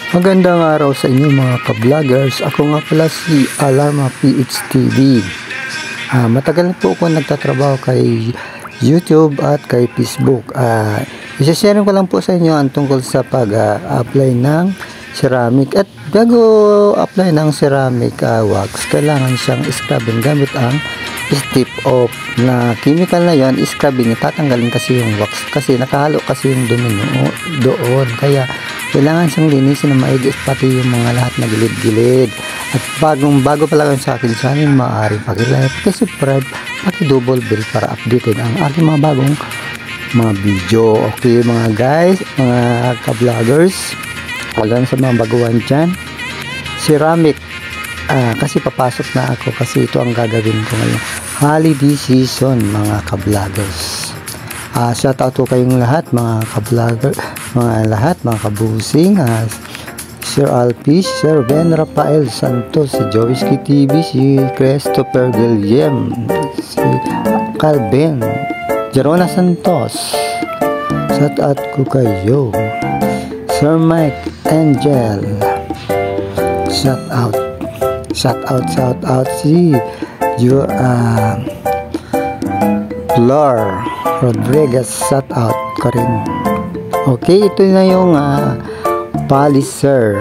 Magandang araw sa inyo mga ka-vloggers. Ako nga pala si Alarma PHTV. Matagal na po ako nagtatrabaho kay YouTube at kay Facebook. Isashare ko lang po sa inyo ang tungkol sa pag-apply ng ceramic. At bago apply ng ceramic wax, kailangan siyang scrubbing gamit ang step off na chemical na yon. Scrubbing, tatanggalin kasi yung wax kasi nakahalo kasi yung dumi doon, kaya kailangan siyang linisin na maigi, pati yung mga lahat na gilid-gilid. At bago pa lang sa akin channel, maaari paki-like, paki-subscribe, paki-double bell para updated ang aking mga bagong mga video. Okay mga guys, mga ka-vloggers, wala sa mga baguhan dyan, ceramic. Kasi papasok na ako kasi ito ang gagawin ko ngayon holiday season mga ka-vloggers. Shout out to kayong lahat mga ka-vlogger, mga kabusing, Sir Alpi, Sir Ben Rafael Santos, si Jovisky TV, si Christopher Guillem, si Calvin Jerona Santos. Shout out ko kayo, Sir Mike Angel. Shout out si Flor Rodriguez, shout out ka rin. Okay, ito na yung polisher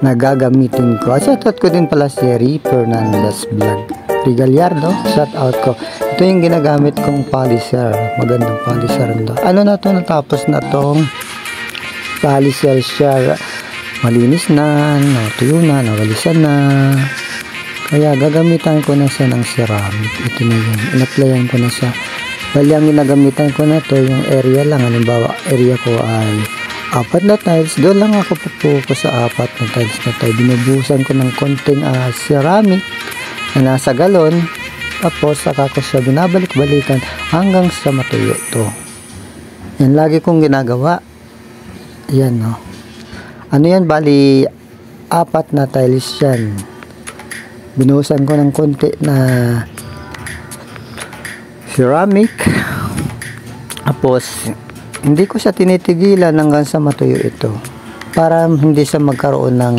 na gagamitin ko. Shout out ko din pala si Ri Fernandez Vlog Rigaliardo, shout out ko. Ito yung ginagamit kong polisher, magandang polisher ito. Ano na to, natapos na tong polisher siya, malinis na, natuyo na, nawalisan na, kaya gagamitan ko na siya ng ceramic. Ito na yun, in-applyan ko na siya. Bali ang ginagamitan ko na to, yung area lang, halimbawa area ko ay 4 na tiles, doon lang ako pupuko sa 4 na tiles na to. Binubusan ko ng konting ceramic na nasa galon, tapos saka ko siya binabalik-balikan hanggang sa matuyo to. Yan lagi kong ginagawa. Yan no. Ano yan, bali 4 na tiles yan. Binuhusan ko ng konti na ceramic, tapos hindi ko siya tinitigilan hanggang sa matuyo ito para hindi siya magkaroon ng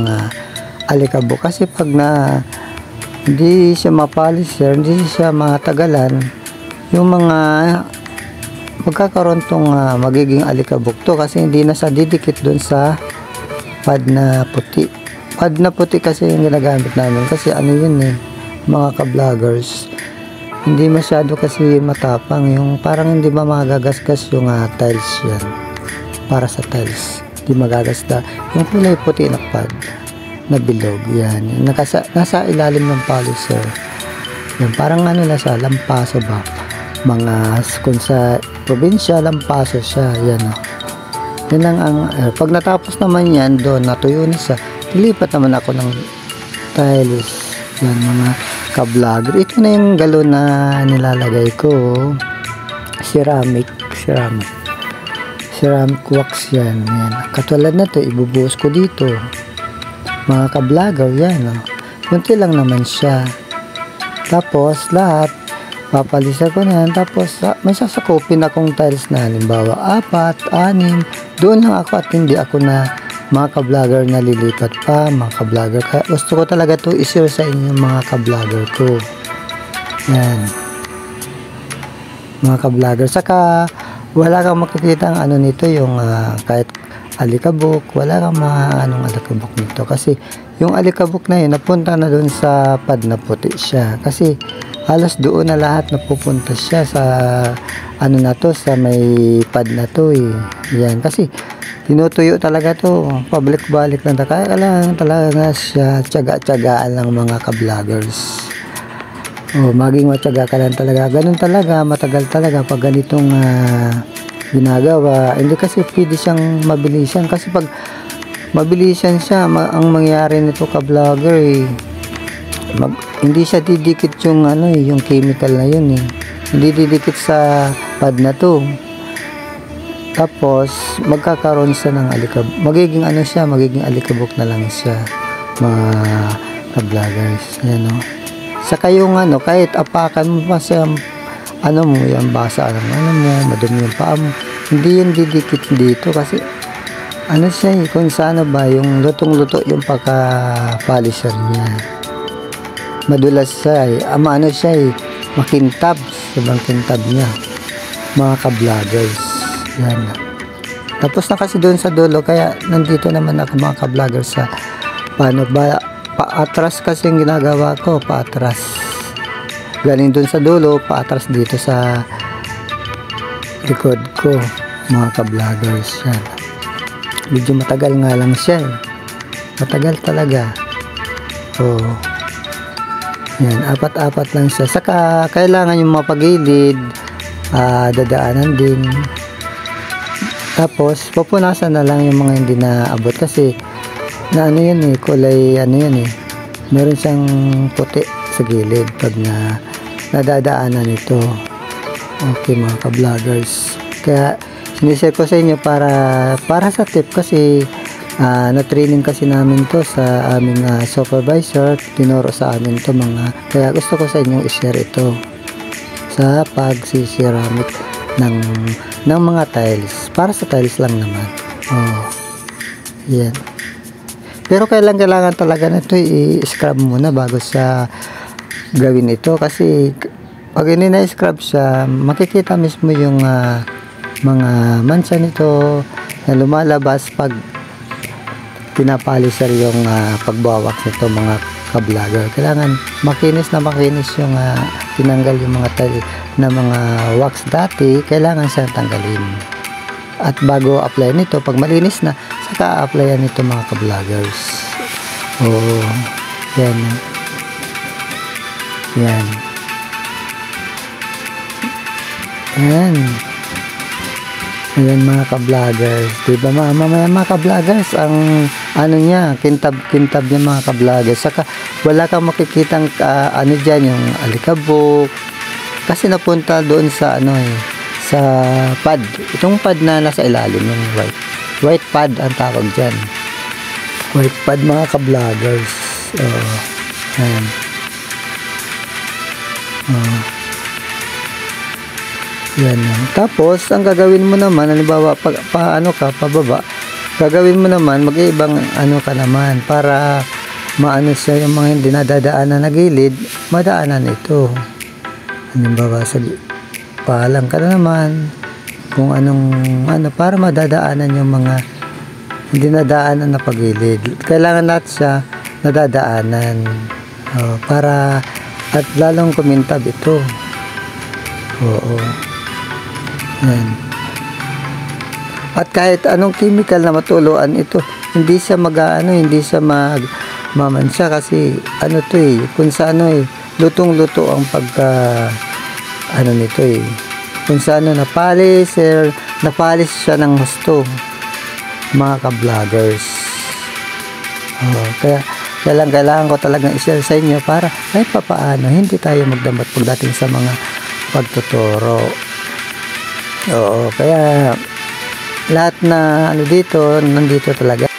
alikabok. Kasi pag hindi siya mapolisher, hindi siya matagalan, yung mga magkakaroon tong magiging alikabok to kasi hindi na siya didikit dun sa pad na puti. Pad na puti kasi yung ginagamit namin kasi ano yun mga ka-vloggers, hindi masyado kasi matapang, yung parang hindi ba magagasgas yung tiles yan. Para sa tiles hindi magagasda yung kulay puti na pad na bilog, yan nasa ilalim ng polisher yan. Parang ano na siya, lampaso ba, mga kung sa probinsya lampaso siya, yan yan lang ang pag natapos naman yan doon, natuyo na siya, lilipat naman ako ng tiles. Yan mga ka-vlogger, ito na yung galon na nilalagay ko, ceramic wax yan. Katulad na to, ibubuhos ko dito mga ka-vlogger, yan kunti lang naman siya, tapos lahat papalisa ko na yan. Tapos may sasakupin akong tiles na halimbawa 4, 6, doon lang ako at hindi ako na mga ka-vlogger nalilipat pa mga ka-vlogger. Kaya gusto ko talaga to i-share sa inyo mga ka-vlogger ko, yan mga ka-vlogger. Saka wala kang makikita ang ano nito, yung kahit alikabok, wala kang anong alikabok nito kasi yung alikabok na yun napunta na doon sa pad na puti siya, kasi halos doon na lahat napupunta siya sa ano na to, sa may pad na to yan kasi tinutuyo talaga to, pabalik-balik lang, kaya kailangan talaga siya tiyaga-tiyagaan lang mga ka-vloggers. Maging matyaga ka lang talaga, ganun talaga, matagal talaga pag ganitong ginagawa. Hindi kasi pwede siyang mabilisan, kasi pag mabilisan siya, ang mangyari nito ka-vlogger hindi siya didikit yung yung chemical na yun hindi didikit sa pad na to, tapos magkakaroon siya ng alikabok, magiging magiging alikabok na lang siya mga ka-vloggers. Yan saka yung kahit apakan mo pa siya, mo yan, basa mo, madumi yung paa mo, hindi yan didikit dito kasi ano siya eh, kung saan ba, yung lutong-luto yung pagka-polisher niya. Madulas siya eh, ano siya eh, makintab, sobrang kintab niya, mga ka-vloggers. Yan. Tapos na kasi doon sa dulo, kaya nandito naman ako mga ka-vloggers sa paano ba, paatras kasi yung ginagawa ko, paatras. Galing doon sa dulo, paatras dito sa likod ko, mga ka-vloggers. Yan. Medyo matagal nga lang siya eh. Matagal talaga. Oh. Yan, apat-apat lang siya. Saka kailangan yung mapagilid, dadaanan din. Tapos pupunasan na lang yung mga hindi naabot kasi na ano yun eh, kulay ano yun eh. Meron siyang puti sa gilid pag nadadaanan ito. Okay mga ka-vloggers. Kaya sinishare ko sa inyo para sa tip kasi na-training kasi namin to sa aming supervisor, tinuro sa amin to kaya gusto ko sa inyo i-share ito sa pagsisiramik ng mga tiles, para sa tiles lang naman. Oh, yan. Pero kailangan talaga na ito i-scrub muna bago sa gawin ito kasi pag hindi na-scrub siya, makikita mismo yung mga mansa nito na lumalabas pag pinapolisher yung pagbawak nito mga ka-vlogger. Kailangan makinis yung tinanggal yung mga na mga wax dati, kailangan siyang tanggalin. At bago apply nito, pag malinis na, saka applyan nito mga ka-vloggers. Oh, yan. Yan. Yan. Ayan mga ka-vloggers, diba mga ka-vloggers, ang ano niya, kintab niya mga ka-vloggers. Saka wala kang makikitang ano dyan, yung alikabok, kasi napunta doon sa ano eh, sa pad, itong pad na nasa ilalim, yung white pad ang tawag dyan, white pad mga ka-vloggers. Ayan. Yan. Tapos ang gagawin mo naman, halimbawa paano ka pababa, gagawin mo naman mag-iibang ano ka naman para maano siya, yung mga hindi nadadaanan na gilid, madaanan ito. Halimbawa sa palang ka na naman kung anong ano, para madadaanan yung mga hindi nadaanan na pagilid. Kailangan natin siya nadadaanan para at lalong kumintab ito. Oo. Yan. At kahit anong chemical na matuluan ito, hindi siya hindi siya magmamansya kasi ano to eh, kung sa ano eh, lutong-luto ang pagka ano nito eh. Kung sa ano napalis siya ng gusto mga ka-vloggers. Kaya kailangan ko talagang i-share sa inyo para kahit papaano hindi tayo magdamot pagdating sa mga pagtuturo. Oo, kaya lahat na ano dito, nandito talaga.